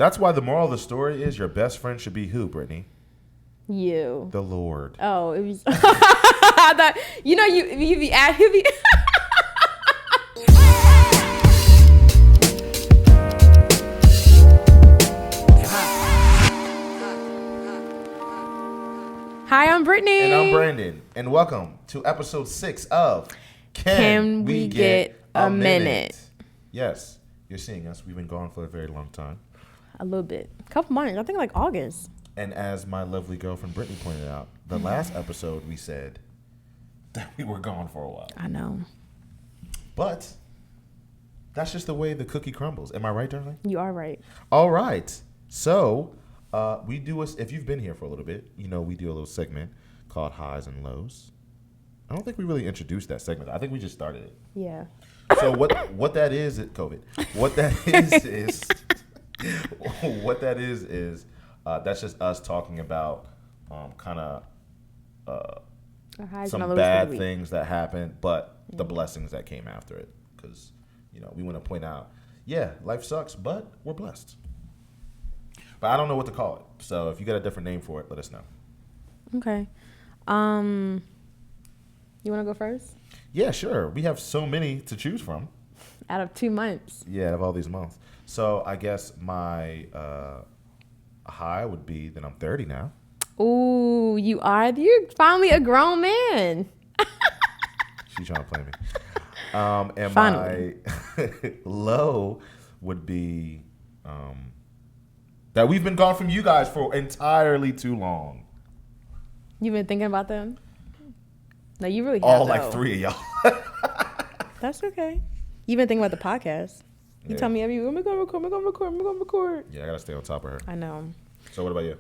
That's why the moral of the story is your best friend should be who, Brittany? You. The Lord. Oh, it was. I thought, you be at he'll be. Hi, I'm Brittany. And I'm Brandon. And welcome to episode 6 of Can We Get a Minute? Yes, you're seeing us. We've been gone for a very long time. A little bit. A couple months. I think like August. And as my lovely girlfriend Brittany pointed out, the last episode we said that we were gone for a while. I know. But that's just the way the cookie crumbles. Am I right, darling? You are right. All right. So we do if you've been here for a little bit, you know we do a little segment called Highs and Lows. I don't think we really introduced that segment. I think we just started it. Yeah. So what that is COVID. What that is what that is that's just us talking about kind of some bad things that happened, but the blessings that came after it. Because we want to point out, life sucks, but we're blessed. But I don't know what to call it. So if you got a different name for it, let us know. Okay. You want to go first? Yeah, sure. We have so many to choose from. Out of 2 months. Yeah, out of all these months. So I guess my high would be that I'm 30 now. Ooh, you're finally a grown man. She's trying to play me. And finally. My low would be that we've been gone from you guys for entirely too long. You've been thinking about them? No, you really have. All like 3 of y'all. That's okay. You've been thinking about the podcast. You tell me every week, I'm gonna record. Yeah, I gotta stay on top of her. I know. So what about you?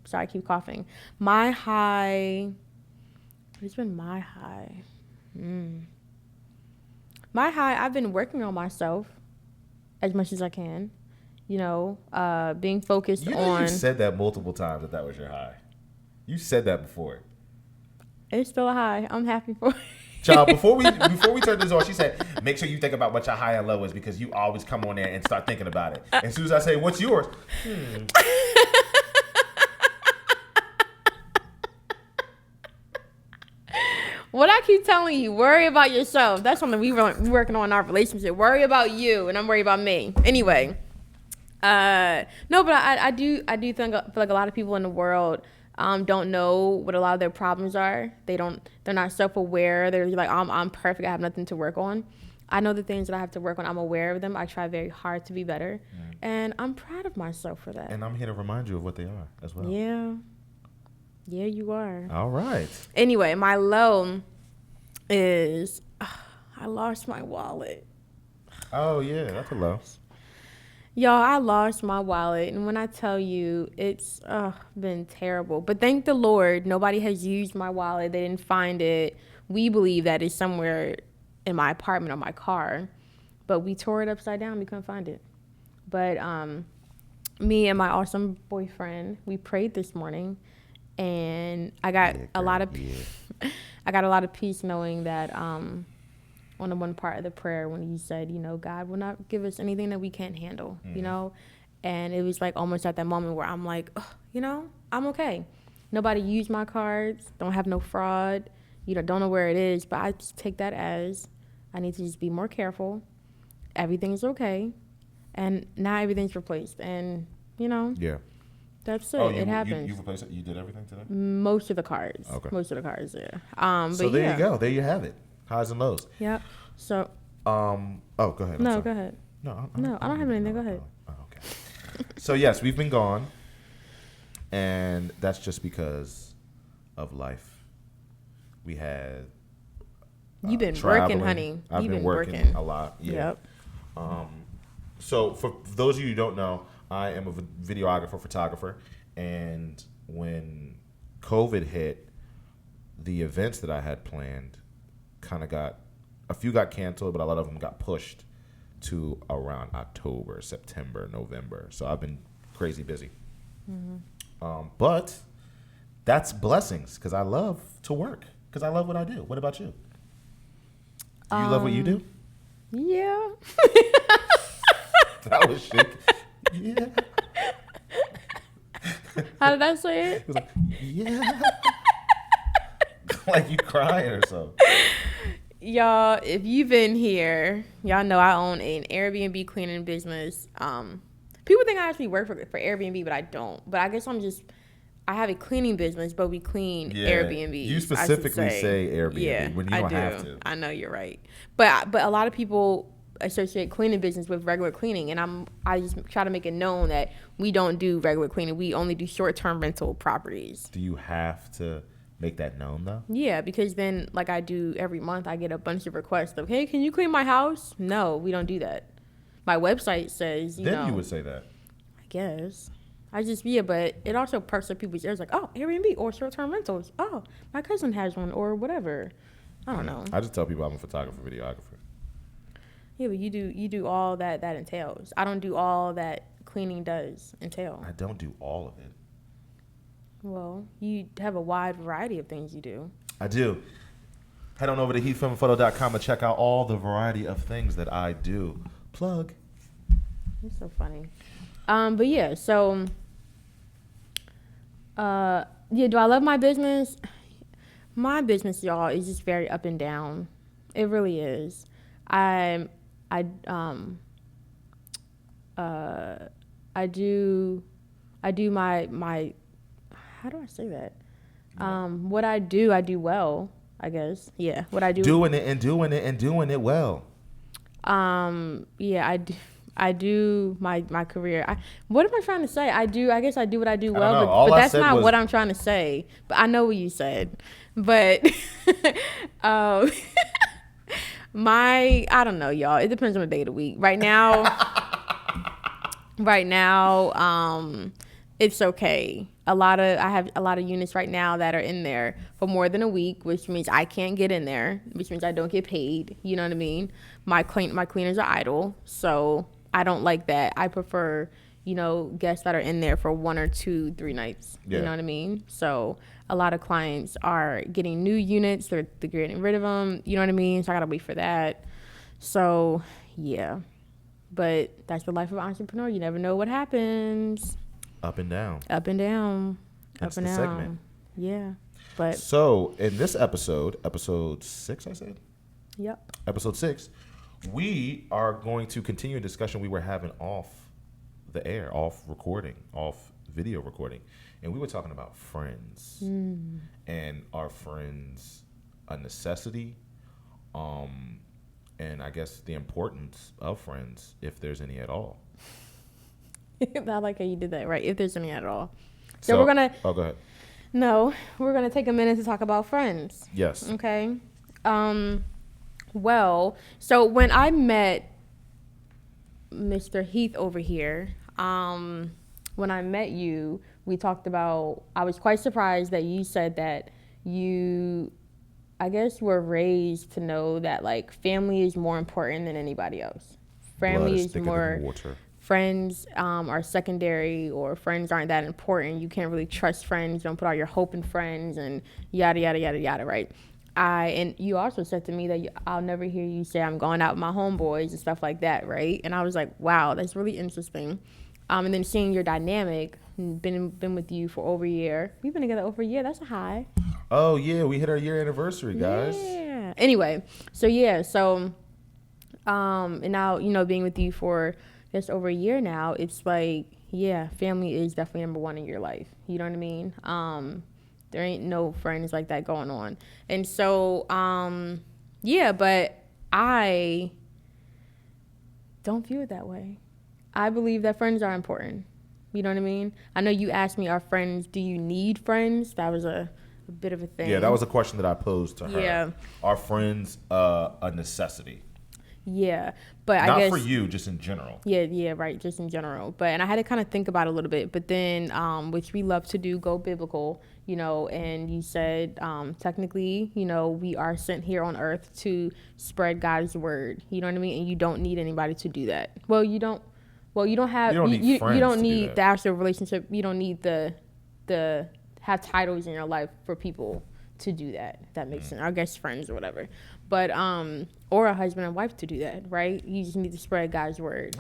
Sorry, I keep coughing. My high. What's been my high? My high, I've been working on myself as much as I can. Being focused on. You said that multiple times that was your high. You said that before. It's still a high. I'm happy for it. Child, before we turned this on, she said, make sure you think about what your high and low is because you always come on there and start thinking about it. And as soon as I say, what's yours? What I keep telling you, worry about yourself. That's something we're working on in our relationship. Worry about you, and I'm worried about me. Anyway, no, but I do think feel like a lot of people in the world don't know what a lot of their problems are. They're not self-aware. They're like, I'm perfect. I have nothing to work on. I know the things that I have to work on. I'm aware of them. I try very hard to be better, and I'm proud of myself for that. And I'm here to remind you of what they are as well. Yeah, you are. All right. Anyway, my low is I lost my wallet. Oh, yeah, that's a low. Y'all, I lost my wallet. And when I tell you, it's been terrible. But thank the Lord, nobody has used my wallet. They didn't find it. We believe that it's somewhere in my apartment or my car. But we tore it upside down. We couldn't find it. But me and my awesome boyfriend, we prayed this morning. And I got a lot of peace knowing that on the one part of the prayer when he said, God will not give us anything that we can't handle, and it was like almost at that moment where I'm like, I'm okay. Nobody used my cards, don't have no fraud, don't know where it is, but I just take that as I need to just be more careful. Everything's okay, and now everything's replaced, and yeah. That's it. It happens. You replaced it? You did everything today? Most of the cards. Okay. Most of the cards, yeah. So there you go. There you have it. Highs and lows. Yep. So. Oh, go ahead. No, go ahead. No, I don't have anything. Go ahead. Oh, okay. So yes, we've been gone, and that's just because of life. We had. You've been traveling. working, honey. I've been working a lot. Yeah. Yep. So for those of you who don't know, I am a videographer, photographer, and when COVID hit, the events that I had planned a few got canceled, but a lot of them got pushed to around October, September, November. So I've been crazy busy. But that's blessings because I love to work because I love what I do. What about you? Do you love what you do? Yeah. I was shaking. Yeah. How did I say it? It was like, yeah. Like you crying or something. Y'all, if you've been here, y'all know I own an Airbnb cleaning business. People think I actually work for Airbnb, but I don't. But I guess I have a cleaning business, but we clean Airbnb. You specifically say Airbnb when you don't have to. I know you're right. But a lot of people associate cleaning business with regular cleaning, and I just try to make it known that we don't do regular cleaning. We only do short-term rental properties. Do you have to make that known though? Yeah, because then, like I do every month, I get a bunch of requests of, hey, can you clean my house? No, we don't do that. My website says, you would say that. I guess. But it also perks up people's ears like, oh, Airbnb or short-term rentals. Oh, my cousin has one or whatever. I don't know. I just tell people I'm a photographer, videographer. Yeah, but you do all that entails. I don't do all that cleaning does entail. I don't do all of it. Well, you have a wide variety of things you do. I do. Head on over to heatfilmphoto.com and check out all the variety of things that I do. Plug. It's so funny. But yeah, so do I love my business? My business, y'all, is just very up and down. It really is. I do my how do I say that? What I do well, I guess. Yeah, what I do. Doing it well. Yeah, I do my career. What am I trying to say? I guess I do what I do well, but that's not what I'm trying to say. But I know what you said. But I don't know, y'all. It depends on the day of the week. Right now, it's okay. I have a lot of units right now that are in there for more than a week, which means I can't get in there, which means I don't get paid. You know what I mean? My cleaners are idle, so I don't like that. I prefer, guests that are in there for 1 or 2, 3 nights. Yeah. You know what I mean? So a lot of clients are getting new units. They're getting rid of them. You know what I mean? So I got to wait for that. So, yeah. But that's the life of an entrepreneur. You never know what happens. Up and down. Up and down. That's up and the down. segment. Yeah. But so in this episode 6, I said? Yep. Episode 6, we are going to continue a discussion we were having off the air, off video recording. And we were talking about friends. And are friends a necessity? And I guess the importance of friends, if there's any at all. I like how you did that, right? If there's any at all. So we're going to... Oh, go ahead. No, we're going to take a minute to talk about friends. Yes. Okay. Well, so when I met Mr. Heath over here, when I met you, we talked about... I was quite surprised that you said that you, I guess, were raised to know that, like, family is more important than anybody else. Family is more... Friends are secondary, or friends aren't that important. You can't really trust friends. Don't put all your hope in friends, and yada, yada, yada, yada, right? And you also said to me that I'll never hear you say I'm going out with my homeboys and stuff like that, right? And I was like, wow, that's really interesting. And then seeing your dynamic, been with you for over a year. We've been together over a year. That's a high. Oh, yeah. We hit our year anniversary, guys. Yeah. Anyway, so yeah. So, and now, being with you for just over a year now, it's like, yeah, family is definitely number one in your life. You know what I mean? There ain't no friends like that going on. And so, yeah, but I don't view it that way. I believe that friends are important. You know what I mean? I know you asked me, do you need friends? That was a bit of a thing. Yeah, that was a question that I posed to her. Yeah. Are friends a necessity? Yeah, but not I guess for you, just in general. Yeah, right, just in general. And I had to kind of think about it a little bit. But then, which we love to do, go biblical, and you said technically, we are sent here on earth to spread God's word. You know what I mean? And you don't need anybody to do that. Well, you don't have. You don't need the actual relationship. You don't need the have titles in your life for people to do that. If that makes sense. I guess friends or whatever. But or a husband and wife to do that, right? You just need to spread God's word.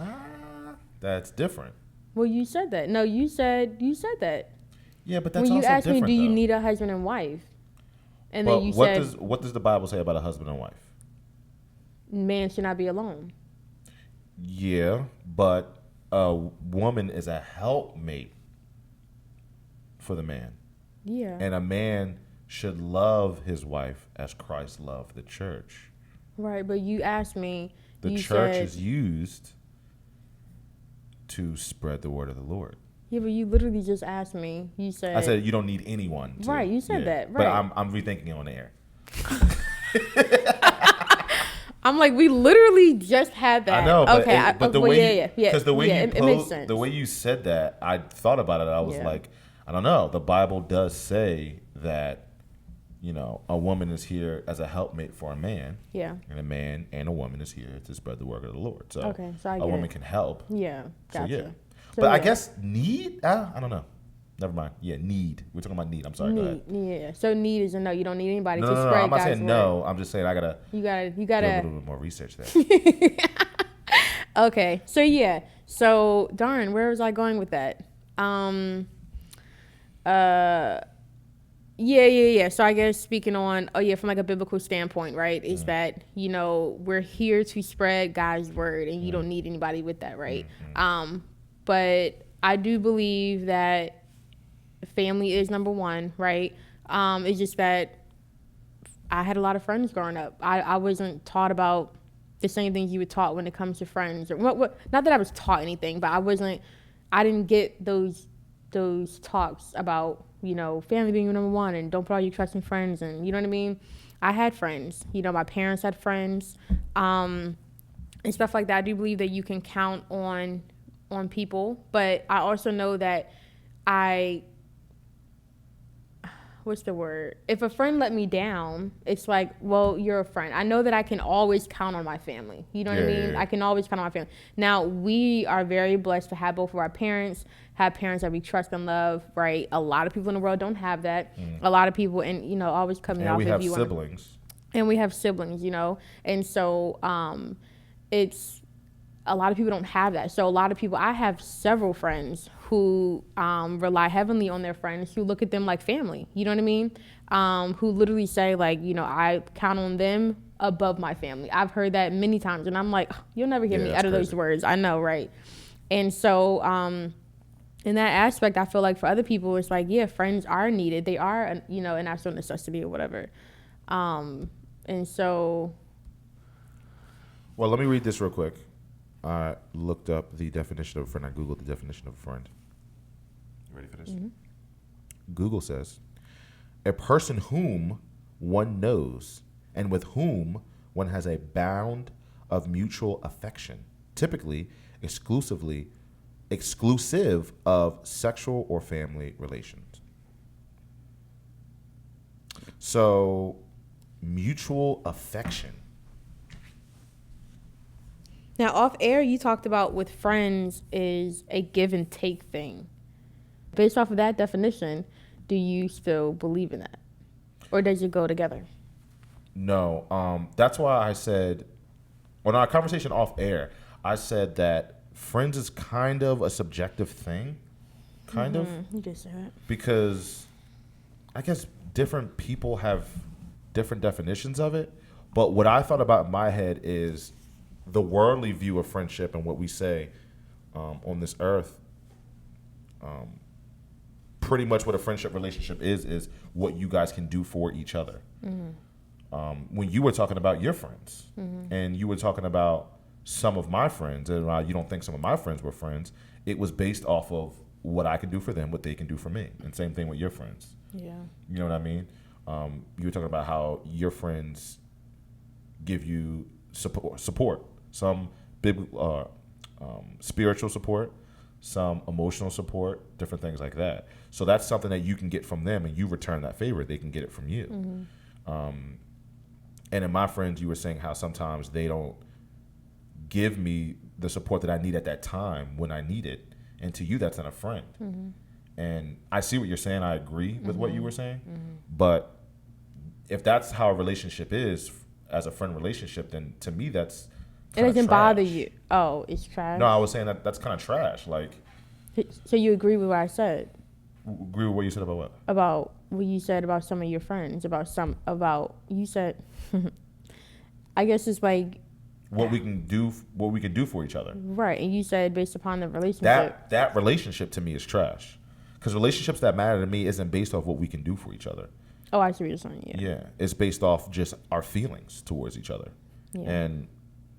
That's different. Well, you said that. No, you said that. Yeah, but that's When you also asked me, different, do you though. need a husband and wife? And then But you what said, does the Bible say about a husband and wife? man should not be alone. Yeah, but a woman is a helpmate for the man. Yeah. And a man should love his wife as Christ loved the church. Right, but you asked me. The you church said, is used to spread the word of the Lord. Yeah, but you literally just asked me. You said. I said you don't need anyone. Right, you said that. But Right. I'm rethinking it on the air. I'm like, we literally just had that. I know, but okay, but the way yeah, because the way you it makes sense. the way you said that, I thought about it. I was like, I don't know. The Bible does say that, a woman is here as a helpmate for a man. Yeah. And a man and a woman is here to spread the word of the Lord. So, okay, so a woman can help. Yeah, gotcha. So, yeah. So, but I guess need. I don't know. Never mind. Yeah, need. We're talking about need. I'm sorry. Go ahead. Yeah. So need is a no. You don't need anybody to No, spread I'm not God's saying word. no. I'm just saying I gotta. You gotta. Do a little bit more research there. Okay. So yeah. So darn, where was I going with that? Yeah. So I guess speaking on, from like a biblical standpoint, right, is that, we're here to spread God's word and you don't need anybody with that, right? But I do believe that family is number one, right? It's just that I had a lot of friends growing up. I wasn't taught about the same things you were taught when it comes to friends. Or what? Not that I was taught anything, but I didn't get those talks about, family being number one and don't put all your trust in friends, and you know what I mean? I had friends. My parents had friends, and stuff like that. I do believe that you can count on people, but I also know that what's the word? If a friend let me down, it's like, well, you're a friend. I know that I can always count on my family. You know what I mean? Yeah. I can always count on my family. Now, we are very blessed to have both of our parents, have parents that we trust and love, right? A lot of people in the world don't have that. A lot of people, and, always coming And off we if have you siblings. and we have siblings, and so it's a lot of people don't have that. So a lot of people, I have several friends who rely heavily on their friends, who look at them like family. You know what I mean? Who literally say like, I count on them above my family. I've heard that many times, and I'm like, you'll never hear me out of those words. I know, right? And so in that aspect, I feel like for other people, it's like, yeah, friends are needed. They are, an absolute necessity or whatever. And so. Well, let me read this real quick. I looked up the definition of a friend. I Googled the definition of a friend. You ready for this? Mm-hmm. Google says, a person whom one knows and with whom one has a bond of mutual affection, typically exclusive of sexual or family relations. So, mutual affection. Now, off air, you talked about with friends is a give and take thing. Based off of that definition, do you still believe in that? Or does it go together? No. That's why I said, on our conversation off air, I said that friends is kind of a subjective thing. Kind of. You just said that. Because I guess different people have different definitions of it. But what I thought about in my head is the worldly view of friendship and what we say on this earth. Pretty much what a friendship relationship is what you guys can do for each other. When you were talking about your friends and you were talking about some of my friends, and you don't think some of my friends were friends, it was based off of what I can do for them, what they can do for me. And same thing with your friends. Yeah. You know what I mean? You were talking about how your friends give you support. Some big spiritual support, some emotional support, different things like that. So that's something that you can get from them, and you return that favor. They can get it from you. And in my friends, you were saying how sometimes they don't give me the support that I need at that time when I need it. And to you, that's not a friend. And I see what you're saying. I agree with what you were saying. But if that's how a relationship is, as a friend relationship, then to me, that's It doesn't bother you. Oh, it's trash. No, I was saying that's kind of trash. Like, so you agree with what I said? Agree with what you said about what? About what you said about some of your friends. You said. I guess it's like what we can do for each other. Right, and you said based upon the relationship. That relationship to me is trash. Because relationships that matter to me isn't based off what we can do for each other. Oh, I see what you're saying. Yeah. Yeah, it's based off just our feelings towards each other, and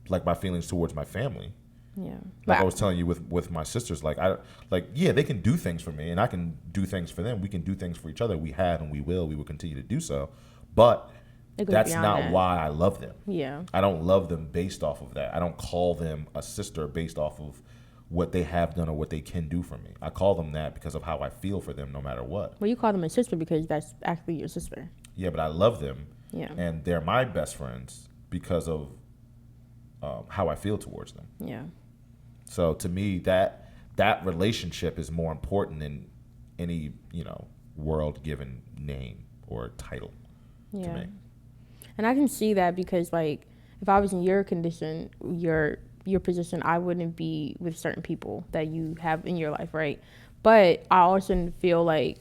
like my feelings towards my family. Yeah. Like I was telling you with my sisters, they can do things for me, and I can do things for them. We can do things for each other. We have and we will. We will continue to do so, but that's not why I love them. Yeah. I don't love them based off of that. I don't call them a sister based off of what they have done or what they can do for me. I call them that because of how I feel for them no matter what. Well, you call them a sister because that's actually your sister. Yeah, but I love them. Yeah. And they're my best friends because of how I feel towards them. Yeah. So to me, that relationship is more important than any, world-given name or title to me. And I can see that because, like, if I was in your condition, your position, I wouldn't be with certain people that you have in your life, right? But I also feel like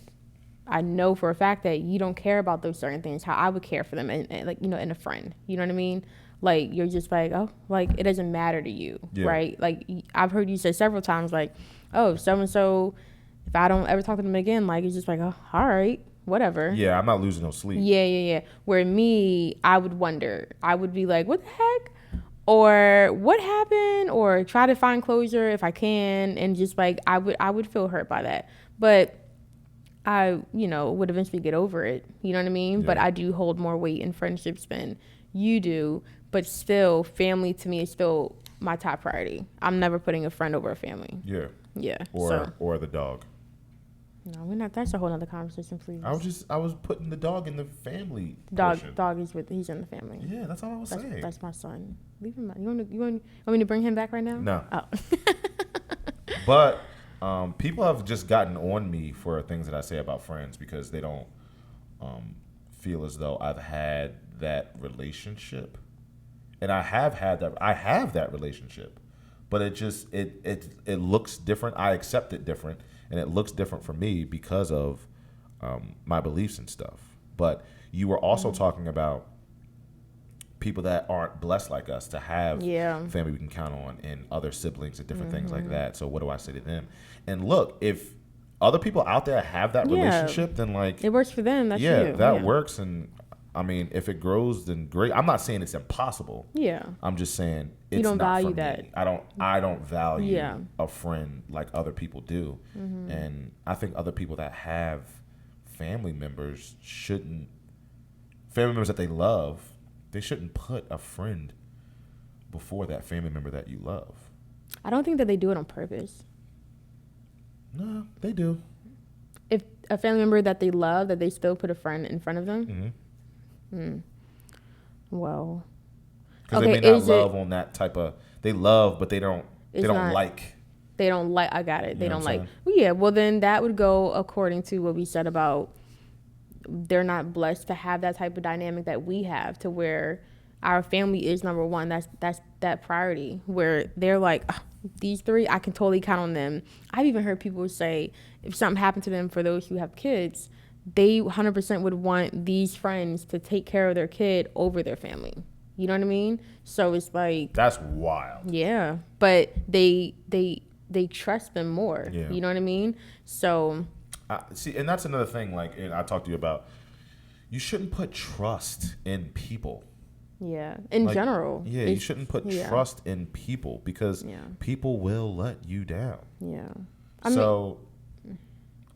I know for a fact that you don't care about those certain things, how I would care for them, and like, in a friend. You know what I mean? Like, you're just like, oh, like, it doesn't matter to you, right? Like, I've heard you say several times, like, oh, so-and-so, if I don't ever talk to them again, like, it's just like, oh, all right, whatever. Yeah, I'm not losing no sleep. Yeah. Where me, I would wonder. I would be like, what the heck? Or what happened? Or try to find closure if I can. And just, like, I would feel hurt by that. But I, would eventually get over it. You know what I mean? Yeah. But I do hold more weight in friendships than you do. But still, family to me is still my top priority. I'm never putting a friend over a family. Yeah. Yeah. Or the dog. No, we're not. That's a whole other conversation, please. I was putting the dog in the family. Dog he's in the family. Yeah, that's all I was saying. That's my son. Leave him. You want me to bring him back right now? No. Oh. But people have just gotten on me for things that I say about friends because they don't feel as though I've had that relationship. And I have that relationship, but it looks different. I accept it different, and it looks different for me because of my beliefs and stuff. But you were also talking about people that aren't blessed like us to have family we can count on and other siblings and different things like that. So what do I say to them? And look, if other people out there have that relationship, then like it works for them. That's you. That works. And I mean, if it grows, then great. I'm not saying it's impossible. Yeah. I'm just saying it's you don't not value for that. me. I don't value a friend like other people do. Mm-hmm. And I think other people that have family members that they love, they shouldn't put a friend before that family member that you love. I don't think that they do it on purpose. No, they do. If a family member that they love, that they still put a friend in front of them. Mm-hmm. Well, because they may not love on that type of. They love, but they don't. They don't like. They don't like. I got it. They don't like. Saying? Well, yeah. Well, then that would go according to what we said about they're not blessed to have that type of dynamic that we have, to where our family is number one. That's that priority where they're like, oh, these three, I can totally count on them. I've even heard people say if something happened to them, for those who have kids, they 100% would want these friends to take care of their kid over their family. You know what I mean? So it's like, that's wild. Yeah, but they trust them more. Yeah. You know what I mean? So see, and that's another thing. Like, and I talked to you about, you shouldn't put trust in people. Yeah, in general. Yeah, you shouldn't put trust in people because people will let you down. Yeah.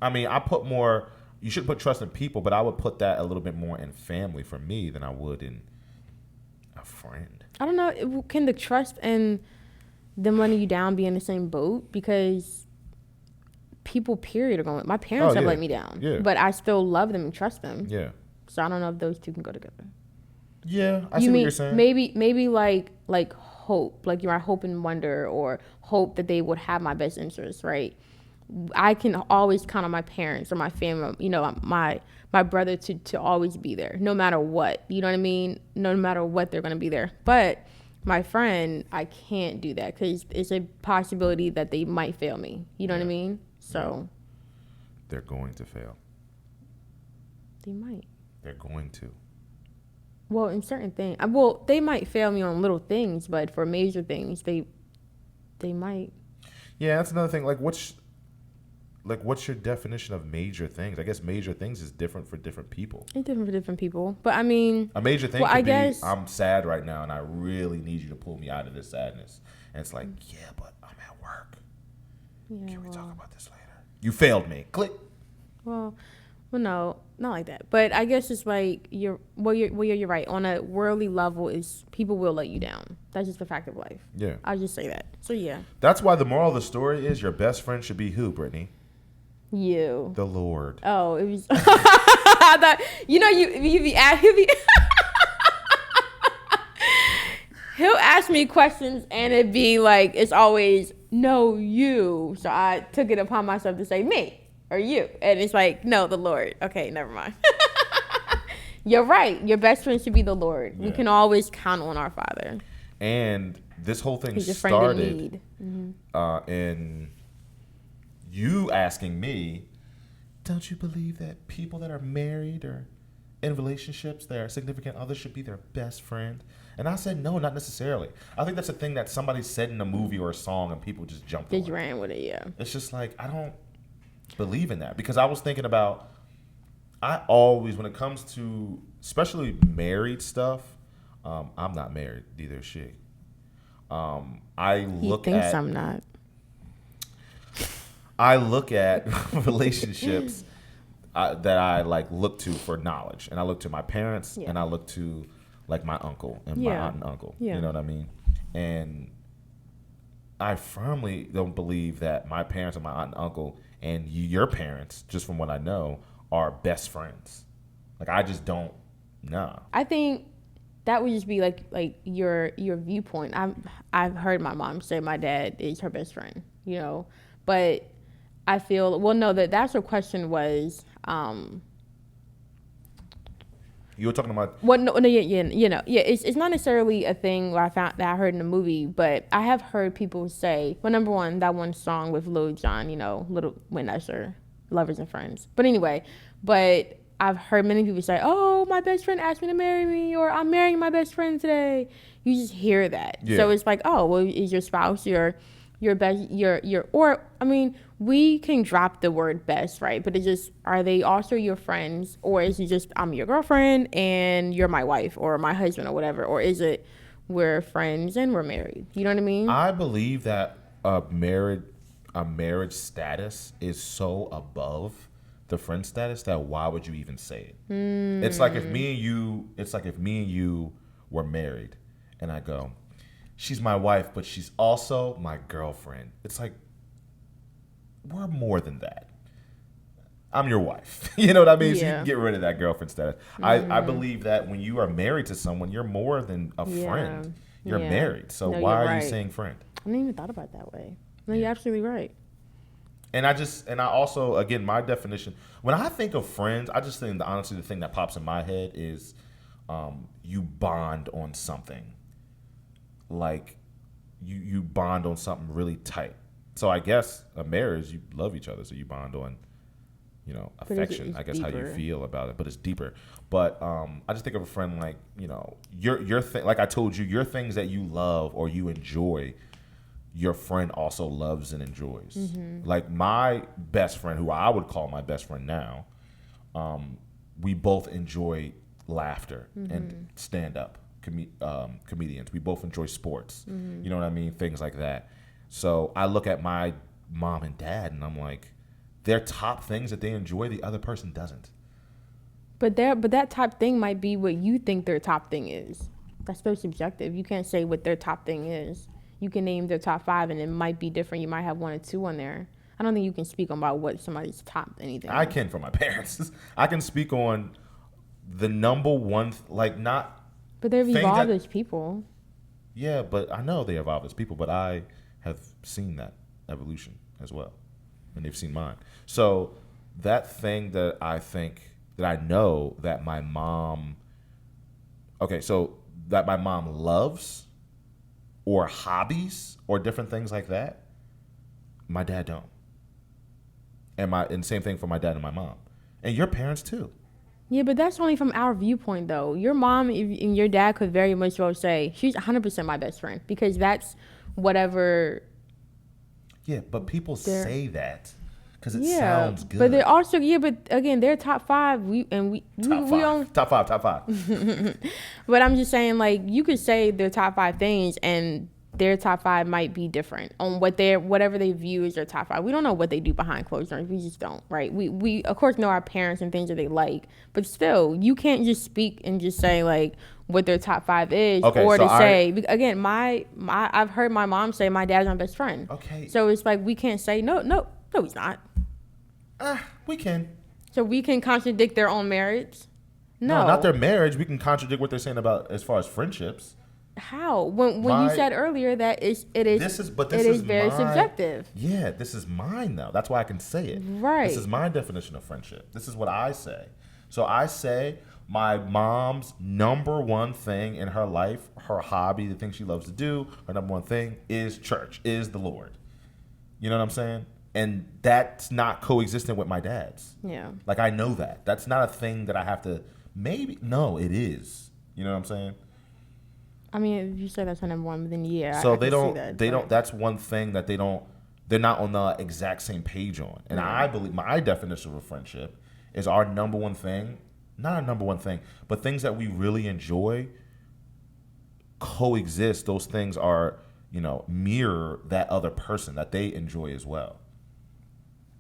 I mean, I put more. You should put trust in people, but I would put that a little bit more in family for me than I would in a friend. I don't know. Can the trust and them letting you down be in the same boat? Because people, period, are going. My parents have let me down, but I still love them and trust them. Yeah. So I don't know if those two can go together. Yeah, I see what you're saying. Maybe like hope, like I hope and wonder, or hope that they would have my best interests, right? I can always count on my parents or my family, my brother to always be there, no matter what. You know what I mean? No matter what, they're going to be there. But my friend, I can't do that because it's a possibility that they might fail me. You know what I mean? So they're going to fail. They might. They're going to. Well, in certain things, well, they might fail me on little things, but for major things, they might. Yeah, that's another thing. Like, what's your definition of major things? I guess major things is different for different people. It's different for different people, but I mean, a major thing well, could be I'm sad right now and I really need you to pull me out of this sadness. And it's like, yeah, but I'm at work. Yeah, Can we talk about this later? You failed me. Click. Well, no, not like that. But I guess it's like you're right. On a worldly level, is people will let you down. That's just the fact of life. Yeah, I'll just say that. So yeah. That's why the moral of the story is your best friend should be who, Brittany? You. The Lord. Oh, it was. I thought you he'll ask me questions and it'd be like it's always no you. So I took it upon myself to say me. Or you. And it's like, no, the Lord. Okay, never mind. You're right. Your best friend should be the Lord. Yeah. We can always count on our Father. And this whole thing started in you asking me, don't you believe that people that are married or in relationships, their significant other should be their best friend? And I said, no, not necessarily. I think that's a thing that somebody said in a movie or a song and people just jumped on. Just ran with it, yeah. It's just like, I don't believe in that, because I was thinking about, I always, when it comes to especially married stuff, I'm not married, neither is she. He thinks I'm not. I look at relationships that I like look to for knowledge, and I look to my parents, and I look to like my uncle and my aunt and uncle. You know what I mean? And I firmly don't believe that my parents and my aunt and uncle and your parents, just from what I know, are best friends. Like, I just don't know. I think that would just be like your viewpoint. I've heard my mom say my dad is her best friend, you know, but I feel that's her question was. You were talking about it's not necessarily a thing where I heard in the movie, but I have heard people say, well, number one, that one song with Lil Jon, Little When Usher, Lovers and Friends. But anyway, I've heard many people say, oh, my best friend asked me to marry me, or I'm marrying my best friend today. You just hear that. Yeah. So it's like, oh, well, is your spouse your best, we can drop the word best, right? But it's just, are they also your friends? Or is it just, I'm your girlfriend and you're my wife or my husband or whatever? Or is it, we're friends and we're married? You know what I mean? I believe that a marriage status is so above the friend status that why would you even say it? It's like if me and you were married and I go, she's my wife, but she's also my girlfriend. It's like, we're more than that. I'm your wife. You know what I mean? Yeah. So you can get rid of that girlfriend status. I believe that when you are married to someone, you're more than a friend. You're married. So why are you saying friend? I didn't even thought about it that way. No, you're absolutely right. And I also, again, my definition, when I think of friends, I just think, honestly, the thing that pops in my head is you bond on something. Like, you bond on something really tight. So I guess a marriage, you love each other, so you bond on, affection. It's I guess deeper. How you feel about it, but it's deeper. But I just think of a friend like, your thing. Like I told you, your things that you love or you enjoy, your friend also loves and enjoys. Mm-hmm. Like my best friend, who I would call my best friend now, we both enjoy laughter and stand up comedians. We both enjoy sports. You know what I mean? Things like that. So I look at my mom and dad and I'm like, their top things that they enjoy, the other person doesn't. But that top thing might be what you think their top thing is. That's so subjective. You can't say what their top thing is. You can name their top 5 and it might be different. You might have 1 or 2 on there. I don't think you can speak about what somebody's top anything. I can for my parents. I can speak on the number one, not. But they've evolved as people. Yeah, but I know they evolved as people, but I have seen that evolution as well, and they've seen mine. So that thing that I think that I know that my mom, that my mom loves, or hobbies or different things like that, my dad don't. And same thing for my dad and my mom. And your parents too. Yeah, but that's only from our viewpoint, though. Your mom and your dad could very much well say, she's 100% my best friend, because that's whatever. Yeah, but people say that because it sounds good. But they're also, but again, they're top five. We Top five. But I'm just saying, like, you could say their top five things, and their top five might be different on whatever they view as their top five. We don't know what they do behind closed doors. We just don't, right? We of course know our parents and things that they like, but still, you can't just speak and just say like what their top five is, again, I've heard my mom say my dad's my best friend. Okay. So it's like we can't say no, he's not. We can. So we can contradict their own marriage. No, not their marriage. We can contradict what they're saying about as far as friendships. How? When you said earlier that it is very subjective. Yeah, this is mine though. That's why I can say it. Right. This is my definition of friendship. This is what I say. So I say my mom's number one thing in her life, her hobby, the thing she loves to do, her number one thing is church, is the Lord. You know what I'm saying? And that's not coexistent with my dad's. Yeah. Like, I know that. That's not a thing that I have to no, it is. You know what I'm saying? I mean, if you say that's her number one, then yeah. So they don't. That's one thing that they're not on the exact same page on. And I believe my definition of a friendship is our number one thing, not our number one thing, but things that we really enjoy coexist. Those things are, mirror that other person that they enjoy as well.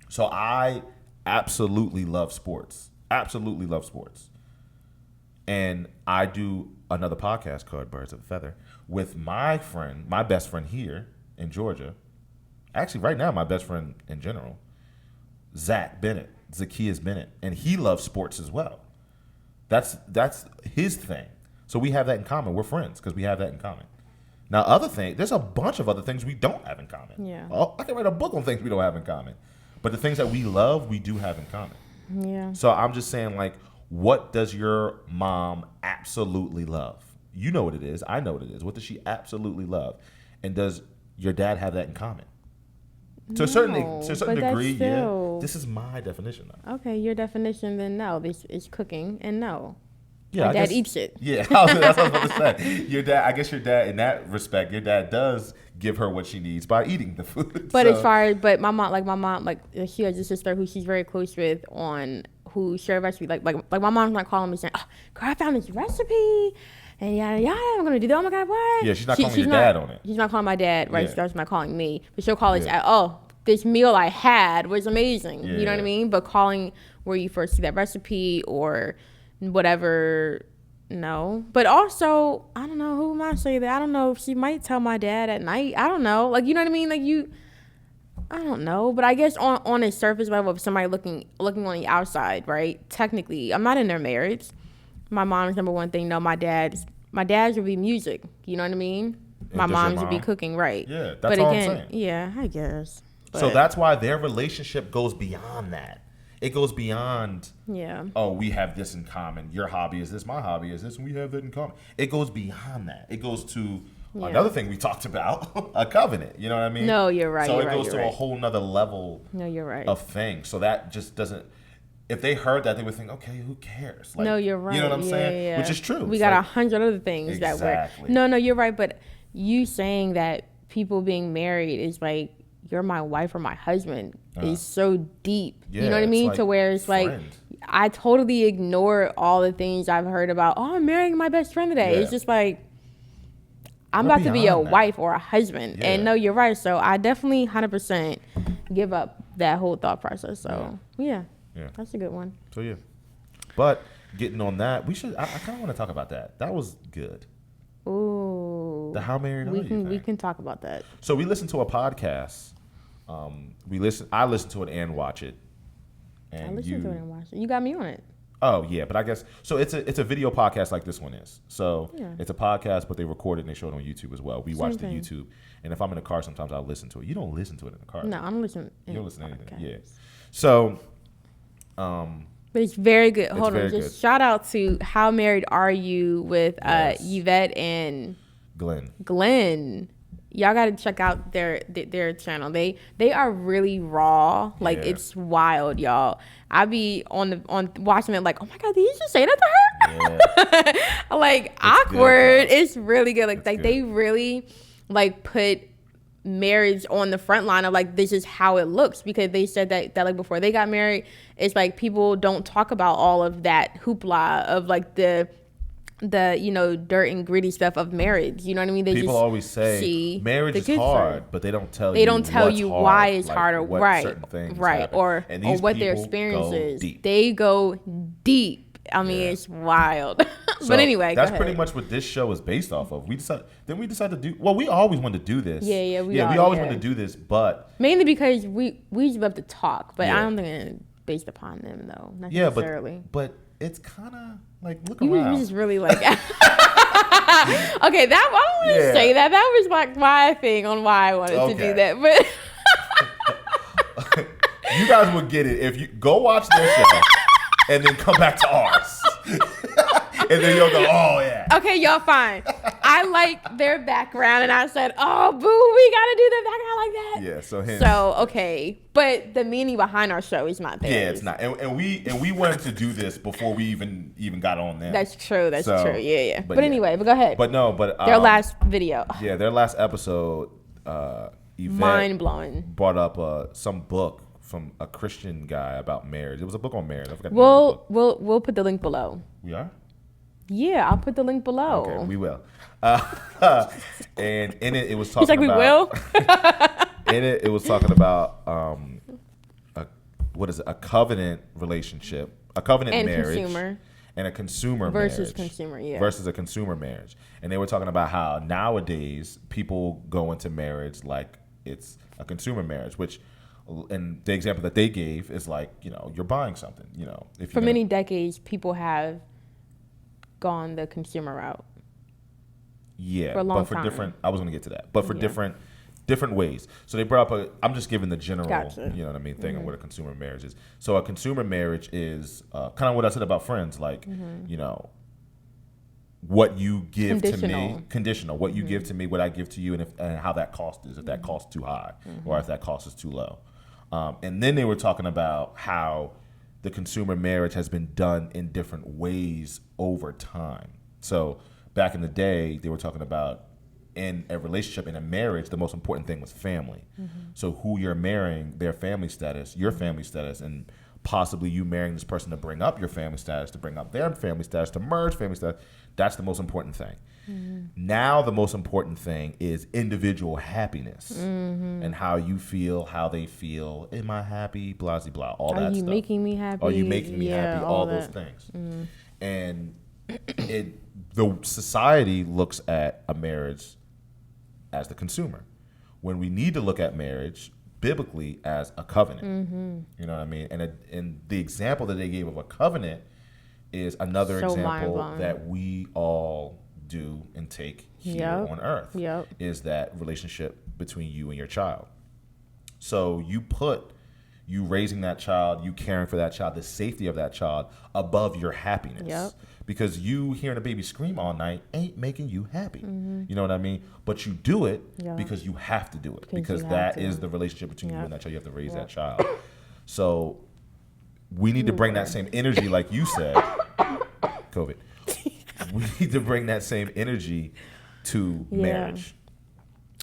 So I absolutely love sports. Absolutely love sports. And I do another podcast called Birds of a Feather with my best friend here in Georgia. Actually, right now, my best friend in general, Zacchaeus Bennett. And he loves sports as well. That's his thing. So we have that in common. We're friends because we have that in common. Now, there's a bunch of other things we don't have in common. Yeah. Well, I can write a book on things we don't have in common. But the things that we love, we do have in common. Yeah. So I'm just saying, like, what does your mom absolutely love? You know what it is. I know what it is. What does she absolutely love? And does your dad have that in common? To a certain degree, yeah. This is my definition, though. Okay, your definition, then no. This is cooking, and no. Yeah, my dad eats it. Yeah, that's what I was about to say. Your dad, I guess your dad, in that respect, your dad does give her what she needs by eating the food. But as far as, my mom, she has a sister who she's very close with who share a recipe. Like my mom's not calling me saying, "Oh, girl, I found this recipe, and yada yada. I'm gonna do that. Oh my God, what?" Yeah, she's not calling your dad on it. She's not calling my dad, right? Yeah. She's not calling me, but she'll call us. Oh, this meal I had was amazing. Yeah. You know what I mean? But calling where you first see that recipe or whatever. No, but also I don't know who might say that. I don't know if she might tell my dad at night. I don't know, like, you know what I mean, like I don't know, but I guess on a surface level of somebody looking on the outside, right? Technically, I'm not in their marriage. My mom's number one thing. No, my dad's would be music. You know what I mean? My mom's would be cooking, right? Yeah, that's all I'm saying. Yeah, I guess. But so that's why their relationship goes beyond that. It goes beyond, oh, we have this in common. Your hobby is this, my hobby is this, and we have that in common. It goes beyond that. It goes to another thing we talked about, a covenant. You know what I mean? No, you're right. So it goes to a whole nother level of things. So that just doesn't, if they heard that, they would think, okay, who cares? Like, no, you're right. You know what I'm saying? Yeah. Which is true. We got 100 other things that we're. No, you're right. But you saying that people being married is like, you're my wife or my husband is so deep. You know what I mean? Like, to where it's friend. Like, I totally ignore all the things I've heard about, oh, I'm marrying my best friend today. It's just like, I'm about to be a wife or a husband. Yeah. And no, you're right. So I definitely 100% give up that whole thought process. So yeah, that's a good one. So yeah. But getting on that, I kind of want to talk about that. That was good. Ooh. The How Married Are You? We can talk about that. So we listened to a podcast. I listened to it and watch it. And I listened to it and watch it. You got me on it. Oh yeah, but I guess so. It's a video podcast like this one is. So it's a podcast, but they record it and they show it on YouTube as well. We watch the YouTube, and if I'm in the car, sometimes I'll listen to it. You don't listen to it in the car. No, I'm listening. You don't listen to anything. Yeah. So, but it's very good. Hold on, just shout out to How Married Are You with Yvette and Glenn. Y'all got to check out their channel. They are really raw. Like, it's wild, y'all. I be on watching it like, oh my God, did you just say that to her? Yeah. Like, it's awkward. Good, it's really good. Like they really like put marriage on the front line of like, this is how it looks, because they said that like before they got married, it's like people don't talk about all of that hoopla of like the dirt and gritty stuff of marriage. You know what I mean? People always say marriage is hard, but they don't tell you why it's hard, or what certain things happen. or what their experience is. They go deep. I mean, it's wild. But anyway, that's pretty much what this show is based off of. We decided to do. Well, we always wanted to do this. We always wanted to do this, but mainly because we just love to talk. But I don't think it's based upon them though necessarily. Yeah, but it's kind of like look around. You just really like. Okay, I don't want to say that. That was like my thing on why I wanted to do that, but you guys would get it if you go watch their show and then come back to ours. And then you'll go, oh, yeah. Okay, y'all, fine. I like their background, and I said, oh, boo, we got to do the background like that. Yeah, so okay. But the meaning behind our show is not there. Yeah, it's not. And we wanted to do this before we even got on there. That's true. That's true. Yeah. But anyway, go ahead. But their last video. Yeah, their last episode, Yvette mind-blowing. Brought up some book from a Christian guy about marriage. It was a book on marriage. I forgot. We'll put the link below. We are? Yeah, I'll put the link below. Okay, we will. And in it was talking about... He's like, we will? In it was talking about, a covenant relationship, a covenant and marriage. Consumer. And a consumer versus marriage. Consumer, yeah. Versus a consumer marriage. And they were talking about how nowadays people go into marriage like it's a consumer marriage, which... And the example that they gave is like, you're buying something, if for many decades, people have gone the consumer route. Yeah, for a long but for time. different, I was going to get to that, but for different ways. So they brought up I'm just giving the general, you know what I mean, thing of what a consumer marriage is. So a consumer marriage is kind of what I said about friends, like, what you give to me, conditional, what you give to me, what I give to you, and how that cost is, if that cost too high or if that cost is too low. And then they were talking about how the consumer marriage has been done in different ways over time. So back in the day, they were talking about in a relationship, in a marriage, the most important thing was family. So who you're marrying, their family status, your family status, and possibly you marrying this person to bring up your family status, to bring up their family status, to merge family status. That's the most important thing. Now the most important thing is individual happiness and how you feel, how they feel. Am I happy? Blah, blah, blah. All that stuff. Are you making me happy? Are you making me happy? All those things. And the society looks at a marriage as the consumer, when we need to look at marriage biblically as a covenant. You know what I mean? And the example that they gave of a covenant is another example that we all do and take here on earth, is that relationship between you and your child. So you raising that child, you caring for that child, the safety of that child above your happiness. Because you hearing a baby scream all night ain't making you happy. You know what I mean? But you do it because you have to do it, because that is the relationship between you and that child. You have to raise that child. So we need to bring that same energy, like you said, COVID. We need to bring that same energy to marriage.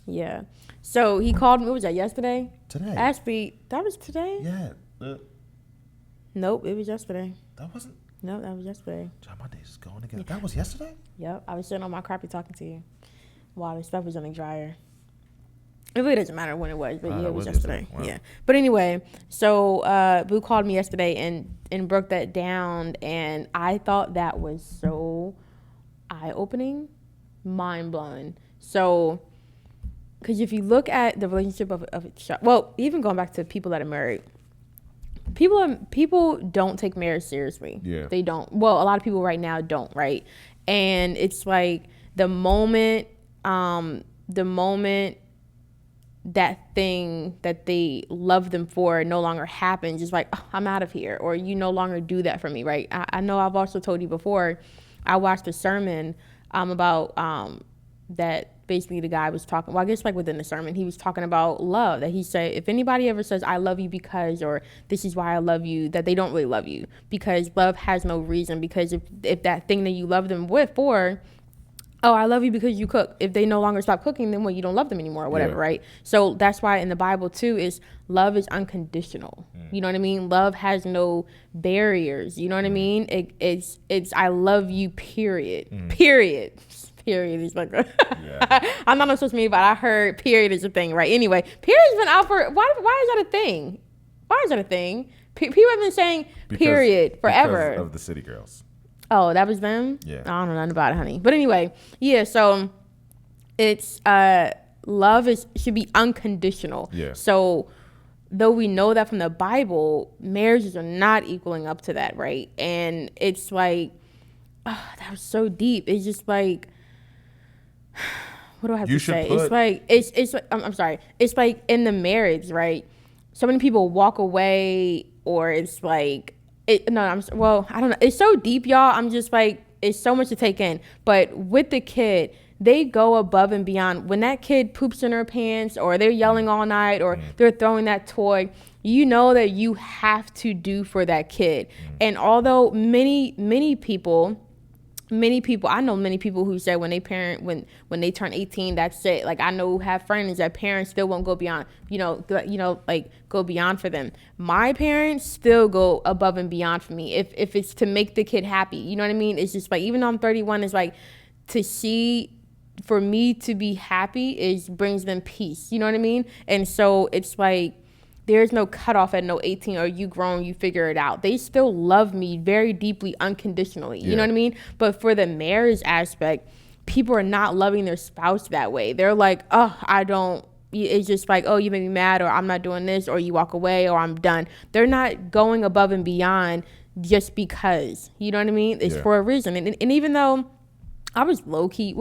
Yeah. So he called me, what was that, yesterday? Today. Actually, that was today? Yeah. Nope, it was yesterday. That wasn't? No, that was yesterday. John, my days is going together. That was yesterday? Yep. I was sitting on my crappie talking to you while the stuff was in the dryer. It really doesn't matter when it was, but it was yesterday. Wow. Yeah. But anyway, so Boo called me yesterday and broke that down, and I thought that was so eye-opening, mind-blowing. So, because if you look at the relationship of well, even going back to people that are married, people don't take marriage seriously. Yeah. They don't. Well, a lot of people right now don't, right? And it's like the moment that thing that they love them for no longer happens, it's like, oh, I'm out of here, or you no longer do that for me, right? I know I've also told you before, I watched a sermon about that basically the guy was talking, well, I guess like within the sermon, he was talking about love, that he said, if anybody ever says, I love you because, or this is why I love you, that they don't really love you, because love has no reason. Because if that thing that you love them for, oh, I love you because you cook. If they no longer stop cooking, then you don't love them anymore or whatever, right? So that's why in the Bible too is love is unconditional. You know what I mean? Love has no barriers. You know what I mean? It's I love you, period. Period. Period. It's like I'm not on social media, but I heard period is a thing, right? Anyway, period's been out for why is that a thing? Why is that a thing? People have been saying period forever. Because of the City Girls. Oh, that was them? Yeah. I don't know nothing about it, honey. But anyway, yeah, so it's love should be unconditional. Yeah. So though we know that from the Bible, marriages are not equaling up to that, right? And it's like, that was so deep. It's just like, what do I have to say? It's like it's like, I'm sorry. It's like in the marriage, right? So many people walk away, or it's like I don't know. It's so deep, y'all. I'm just like, it's so much to take in. But with the kid, they go above and beyond. When that kid poops in her pants, or they're yelling all night, or they're throwing that toy, you know that you have to do for that kid. And although many people, I know many people who say when they turn 18, that's it. Like, I know who have friends that parents still won't go beyond, like go beyond for them. My parents still go above and beyond for me. If it's to make the kid happy, you know what I mean? It's just like, even though I'm 31, it's like for me to be happy brings them peace. You know what I mean? And so it's like, there's no cutoff at no 18 or you grown, you figure it out. They still love me very deeply, unconditionally. You know what I mean? But for the marriage aspect, people are not loving their spouse that way. They're like, oh, I don't. It's just like, oh, you make me mad, or I'm not doing this, or you walk away, or I'm done. They're not going above and beyond just because. You know what I mean? It's for a reason. And even though I was low key,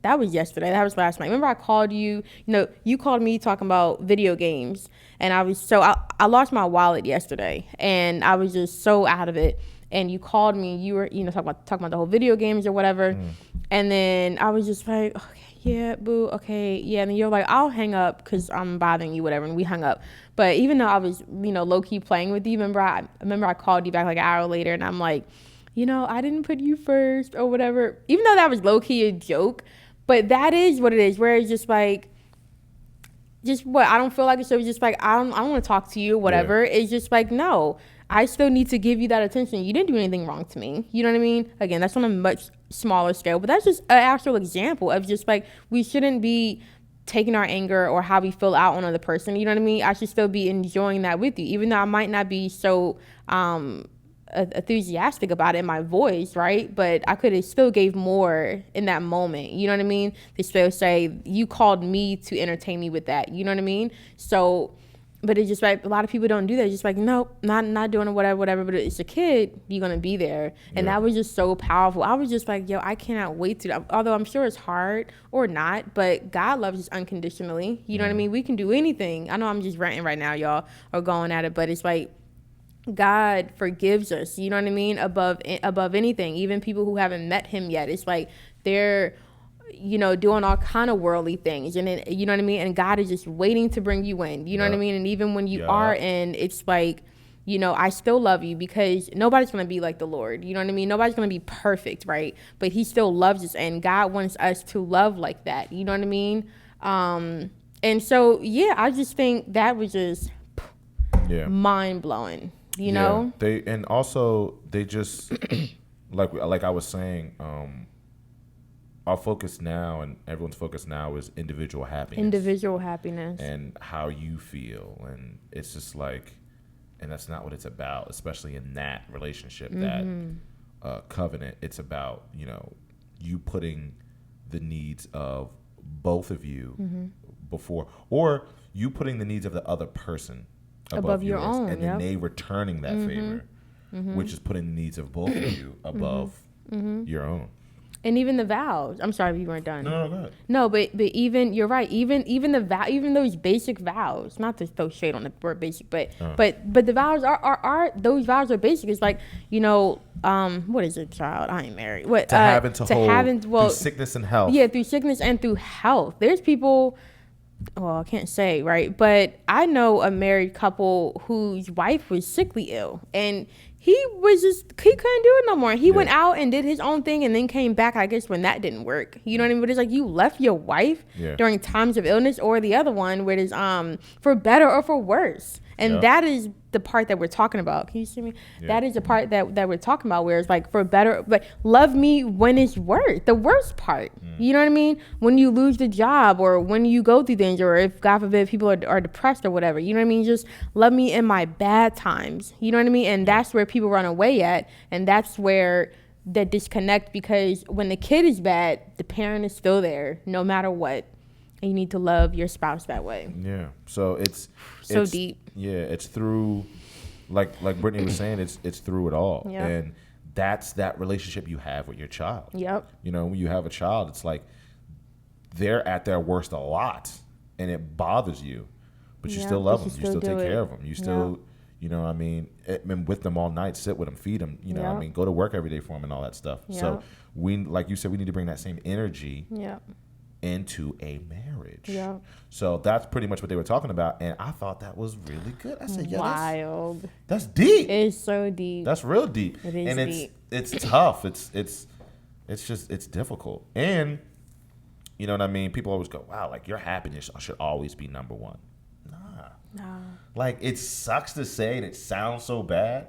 that was yesterday. That was last night. Remember I called you, you called me talking about video games. And I lost my wallet yesterday, and I was just so out of it. And you called me, you were, talking about the whole video games or whatever. And then I was just like, okay, yeah, boo. Okay. Yeah. And then you're like, I'll hang up because I'm bothering you, whatever. And we hung up. But even though I was, low key playing with you, remember I called you back like an hour later, and I'm like, I didn't put you first or whatever, even though that was low key a joke. But that is what it is, where it's just like, I don't feel like it. So it's just like, I don't want to talk to you or whatever. Yeah. It's just like, no, I still need to give you that attention. You didn't do anything wrong to me. You know what I mean? Again, that's on a much smaller scale, but that's just an actual example of just like, we shouldn't be taking our anger or how we feel out on another person. You know what I mean? I should still be enjoying that with you, even though I might not be so, enthusiastic about it in my voice, right? But I could have still gave more in that moment. You know what I mean? They still say, you called me to entertain me with that. You know what I mean? So, but it's just like, a lot of people don't do that. It's just like, nope, not doing it, whatever. But it's a kid, you're gonna be there. And that was just so powerful. I was just like, yo, I cannot wait to, although I'm sure it's hard or not, but God loves us unconditionally. You know what I mean? We can do anything. I know I'm just ranting right now, y'all, or going at it, but it's like, God forgives us, you know what I mean, above anything. Even people who haven't met him yet, it's like they're doing all kind of worldly things, and then, you know what I mean, and God is just waiting to bring you in, you know what I mean. And even when you are in, it's like, I still love you, because nobody's gonna be like the Lord, you know what I mean. Nobody's gonna be perfect, right? But he still loves us, and God wants us to love like that, you know what I mean. And so I just think that was just mind-blowing. You know, they just like I was saying, our focus now, and everyone's focus now, is individual happiness and how you feel. And it's just like, and that's not what it's about, especially in that relationship, that covenant. It's about, you putting the needs of both of you before, or you putting the needs of the other person above your own, and then they returning that favor, which is putting the needs of both of you above your own. And even the vows. I'm sorry if you weren't done. No, go ahead. No, but even you're right. Even the vow, even those basic vows. Not to throw shade on the word basic, but the vows are those vows are basic. It's like, what is it, child? I ain't married. What To have and to hold through sickness and health. Yeah, through sickness and through health. There's people. Well, I can't say, right? But I know a married couple whose wife was sickly ill, and he couldn't do it no more. He went out and did his own thing and then came back, I guess, when that didn't work. You know what I mean? But it's like you left your wife during times of illness, or the other one where it's for better or for worse. And that is the part that we're talking about. Can you see me? Yeah. That is the part that we're talking about, where it's like for better, but love me when it's worse, the worst part. You know what I mean? When you lose the job, or when you go through things, or if, God forbid, people are depressed or whatever. You know what I mean? Just love me in my bad times. You know what I mean? And that's where people run away at. And that's where the disconnect, because when the kid is bad, the parent is still there no matter what. And you need to love your spouse that way. Yeah. So it's deep. Yeah, it's through, like Brittany was saying, it's through it all. Yep. And that's that relationship you have with your child. Yep. When you have a child, it's like they're at their worst a lot, and it bothers you, but you still love them. You still take care of them. You still, with them all night, sit with them, feed them. Go to work every day for them and all that stuff. Yep. So we, like you said, we need to bring that same energy. Yep. Into a marriage. Yeah. So that's pretty much what they were talking about, and I thought that was really good. I said, wild. That's deep. It's so deep. That's real deep. It is and deep. It's tough. It's difficult. And you know what I mean? People always go, wow, like your happiness should always be number one. No. Like it sucks to say, and it sounds so bad,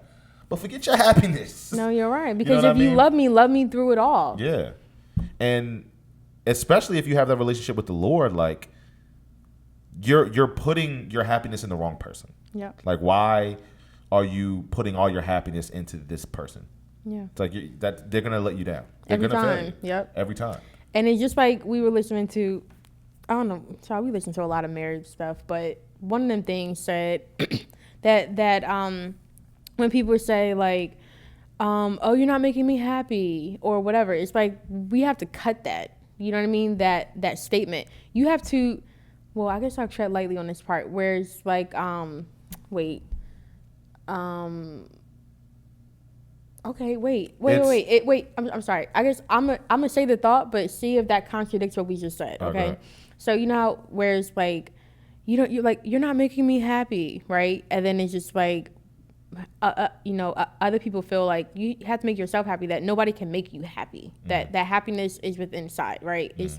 but forget your happiness. No, you're right. Because if you love me through it all. Yeah. And especially if you have that relationship with the Lord, like you're putting your happiness in the wrong person. Yeah. Like, why are you putting all your happiness into this person? Yeah. It's like that they're gonna let you down. They're every gonna time. fail you. Yep. Every time. And it's just like we were listening to, I don't know, so we listen to a lot of marriage stuff, but one of them things said that when people say like, oh, you're not making me happy or whatever, it's like we have to cut that. You know what I mean? That statement. You have to, well, I guess I'll tread lightly on this part where it's like, okay, wait. I'm sorry. I guess I'm gonna say the thought, but see if that contradicts what we just said. Okay. So you know how, where it's like, you're not making me happy, right? And then it's just like, other people feel like you have to make yourself happy, that nobody can make you happy. That happiness is within inside, right? It's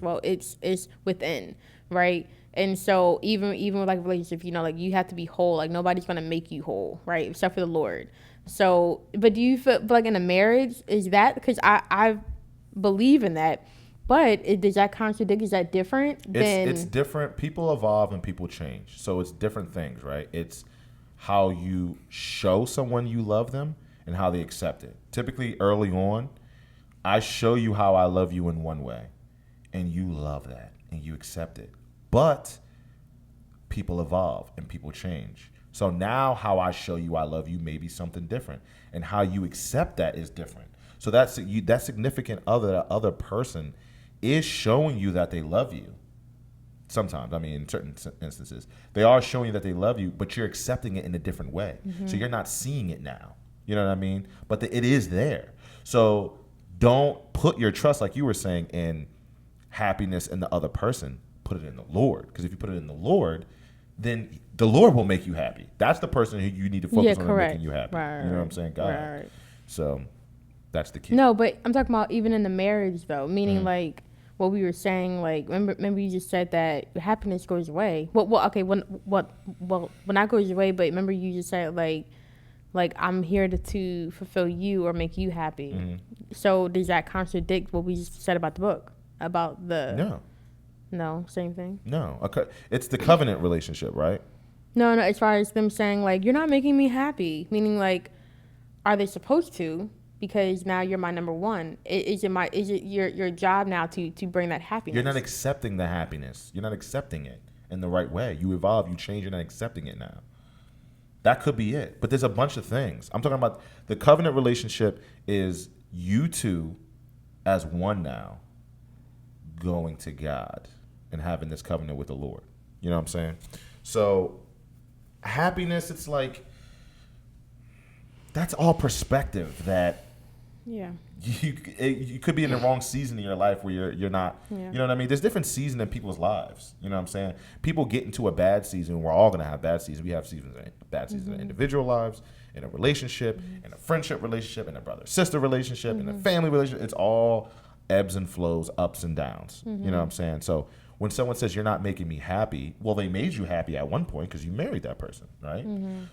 within, right? And so even with like relationships, like you have to be whole. Like nobody's gonna make you whole, right? Except for the Lord. So, but do you feel like in a marriage is that, because I believe in that, but does that contradict? Is that different? It's different. People evolve and people change, so it's different things, right? It's how you show someone you love them and how they accept it. Typically early on, I show you how I love you in one way, and you love that and you accept it. But people evolve and people change. So now how I show you I love you may be something different, and how you accept that is different. So that significant other, the other person is showing you that they love you. Sometimes, in certain instances, they are showing you that they love you, but you're accepting it in a different way. Mm-hmm. So you're not seeing it now. You know what I mean? But it is there. So don't put your trust, like you were saying, in happiness in the other person. Put it in the Lord. Because if you put it in the Lord, then the Lord will make you happy. That's the person who you need to focus on making you happy. Right, you know what I'm saying? God. Right. So that's the key. No, but I'm talking about even in the marriage, though, meaning like, what we were saying, like, remember you just said that happiness goes away. Well, okay, when that goes away, but remember you just said like I'm here to fulfill you or make you happy. Mm-hmm. So does that contradict what we just said about the book, about the? No, same thing. No, it's the covenant relationship, right? No. As far as them saying like you're not making me happy, meaning like, are they supposed to? Because now you're my number one. Is it your job now to bring that happiness? You're not accepting the happiness. You're not accepting it in the right way. You evolve, you change, you're not accepting it now. That could be it. But there's a bunch of things. I'm talking about the covenant relationship is you two as one now, going to God and having this covenant with the Lord. You know what I'm saying? So happiness, it's like, that's all perspective. That Yeah. you could be in the wrong season in your life where you're not, Yeah. you know what I mean? There's different seasons in people's lives. You know what I'm saying? People get into a bad season. We're all going to have bad seasons. We have bad seasons in individual lives, in a relationship, in a friendship relationship, in a brother-sister relationship, in a family relationship. It's all ebbs and flows, ups and downs. You know what I'm saying? So when someone says you're not making me happy, well, they made you happy at one point because you married that person, right?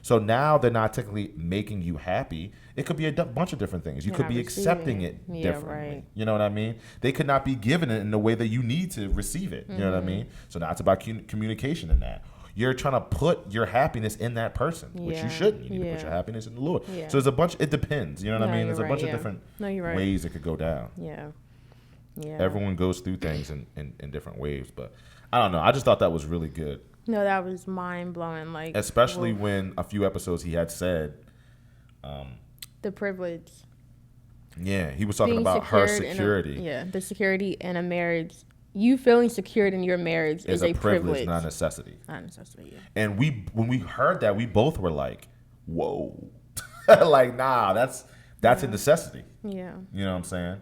So now they're not technically making you happy. It could be a bunch of different things. You You're could not be accepting receiving it it. Yeah, differently. right. You know what I mean? They could not be given it in the way that you need to receive it. You know what I mean? So now it's about communication in that. You're trying to put your happiness in that person, which you Yeah. shouldn't. You need to put Yeah. your happiness in the Lord. Yeah. So there's a bunch. It depends. You know what I No, mean? There's a you're bunch right, of yeah. different No, you're right. ways it could go down. Yeah. Yeah. Everyone goes through things in different ways, but I don't know. I just thought that was really good, No, that was mind blowing. Like, especially woof. when a few episodes he had said, The privilege. yeah, he was talking Being about her secured in security the security in a marriage. You feeling secured in your marriage is is a privilege, not a necessity. Not a necessity, yeah. And when we heard that, we both were like, "Whoa!" Like, nah, that's a necessity. Yeah. You know what I'm saying?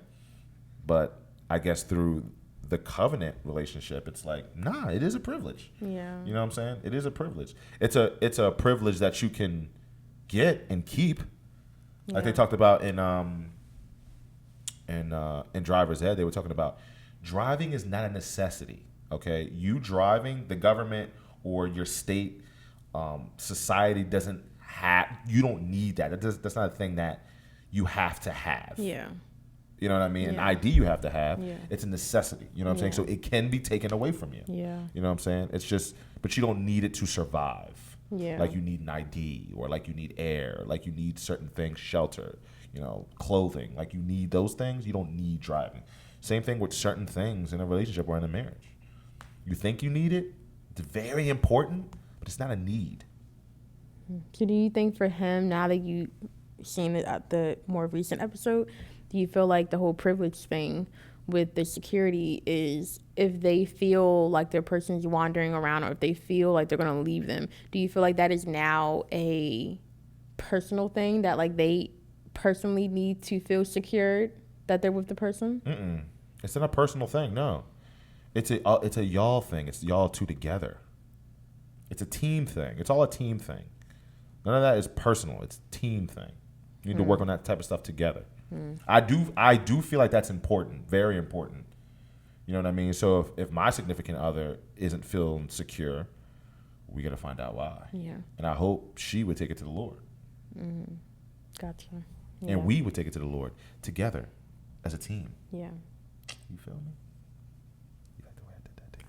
But I guess through the covenant relationship, it's like, nah, it is a privilege. Yeah. You know what I'm saying? It is a privilege. It's a privilege that you can get and keep. Like they Yeah. talked about in Driver's Ed, they were talking about driving is not a necessity. Okay, you driving, the government or your state, society doesn't have. You don't need that. That's not a thing that you have to have. Yeah. You know what I mean? An Yeah. ID you have to have. Yeah. It's a necessity. You know what I'm saying? Yeah. So it can be taken away from you. Yeah. You know what I'm saying? It's just, but you don't need it to survive. Yeah. Like you need an ID, or like you need air, like you need certain things, shelter, clothing. Like you need those things. You don't need driving. Same thing with certain things in a relationship or in a marriage. You think you need it. It's very important, but it's not a need. So do you think for him, now that you seen it at the more recent episode, do you feel like the whole privilege thing with the security is if they feel like their person's wandering around, or if they feel like they're going to leave them, do you feel like that is now a personal thing that like they personally need to feel secured that they're with the person? Mm-mm. It's not a personal thing. No, it's a y'all thing. It's y'all two together. It's a team thing. It's all a team thing. None of that is personal. It's a team thing. You need to work on that type of stuff together. I do feel like that's important, very important. You know what I mean? So if my significant other isn't feeling secure, we got to find out why. Yeah. And I hope she would take it to the Lord. Gotcha. Yeah. And we would take it to the Lord together as a team. Yeah. You feel me? You like the way I did that, didn't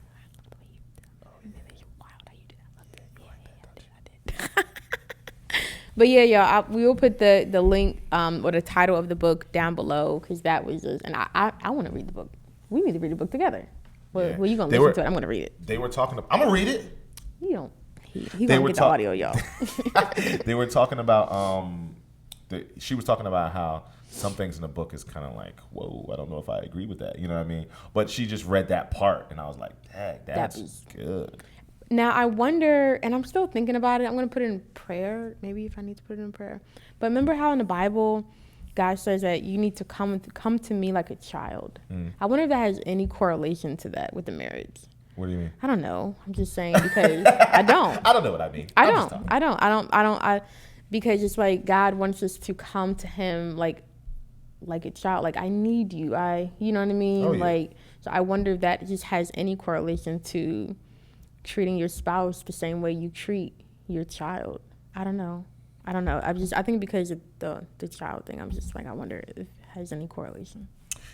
you? But yeah, y'all, we will put the link or the title of the book down below, because that was just, and I want to read the book. We need to read the book together. Well, Yeah. well you gonna They listen were- to it? I'm gonna read it. They were talking about, I'm going to read it. You don't. He They gonna were get the talk- audio, y'all. They were talking about she was talking about how some things in the book is kind of like, whoa, I don't know if I agree with that. You know what I mean? But she just read that part, and I was like, dang, that's was- good. Now I wonder, and I'm still thinking about it. I'm gonna put it in prayer, maybe if I need to put it in prayer. But remember how in the Bible, God says that you need to come to me like a child. I wonder if that has any correlation to that with the marriage. What do you mean? I don't know. I'm just saying because I don't. I don't know what I mean. I I'm just don't. talking. Because it's like God wants us to come to Him like a child. Like I need you. You know what I mean? Oh, yeah. Like, so I wonder if that just has any correlation to treating your spouse the same way you treat your child. I don't know. I think because of the child thing, I'm just like, I wonder if it has any correlation.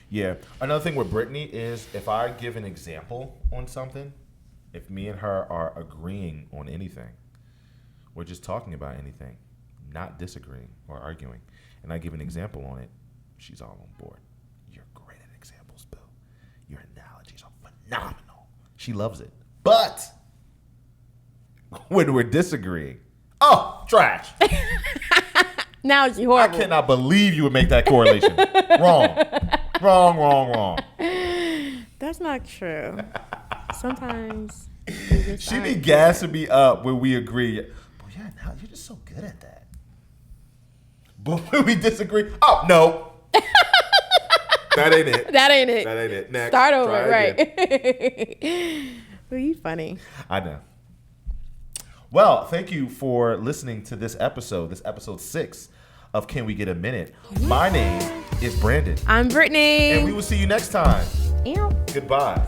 Yeah. Another thing with Brittany is if I give an example on something, if me and her are agreeing on anything, we're just talking about anything, not disagreeing or arguing, and I give an example on it, she's all on board. You're great at examples, Bill. Your analogies are phenomenal. She loves it. But when we're disagreeing, oh, trash. Now it's I horrible. cannot believe you would make that correlation. Wrong. Wrong. That's not true. Sometimes She be gassing me up when we agree. But yeah, now you're just so good at that. But when we disagree, oh no. That ain't it. That ain't it. That ain't it. Next. Start over, Try right? Well, you funny. I know. Well, thank you for listening to this episode 6 of Can We Get a Minute? My name is Brandon. I'm Brittany. And we will see you next time. Ew. Goodbye.